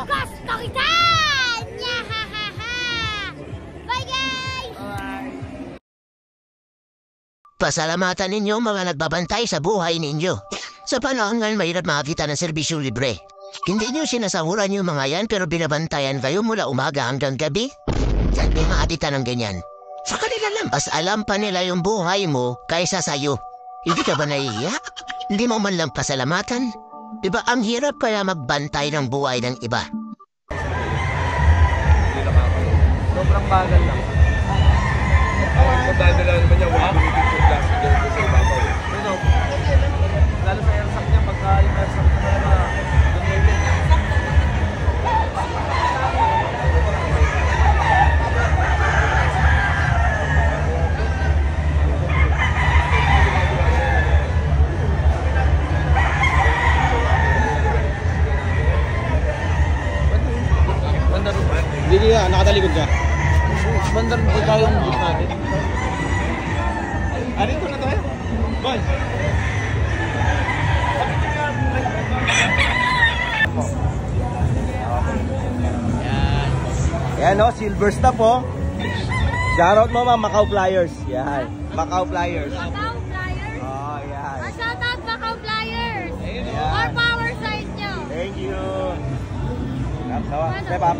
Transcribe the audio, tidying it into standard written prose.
Gusto kita! Nyahahaha! Bye guys! Pasalamatan ninyo mga nagbabantay sa buhay ninyo. Sa panahon ngayon mahirap makakita ng serbisyong libre. Hindi nyo sinasahuran yung mga yan pero binabantayan kayo mula umaga hanggang gabi? Saan may maatita ng ganyan? Sa kanila lang. Mas alam pa nila yung buhay mo kaysa sa'yo. Hindi ka ba nahihiya? Hindi mo man lang pasalamatan? Diba ang hirap kaya magbantay ng buhay ng iba? Sobrang bagal lang. Madadala naman niya, wala binitin yung plastic doon sa ibabaw. Ano? Lalo sa airsoft niya, pagka yung airsoft na talaga, dumili. Hindi ka, nakatalikod ka. Bandar mo tayo yung boot natin. Dito na tayo. Boy! Yan. Yan o, silver stop o. Shoutout mo mga Macau Flyers. Yan. Macau Flyers. Macau Flyers? Oh, yan. Shoutout Macau Flyers! Yan. More power sa inyo! Thank you. Step up.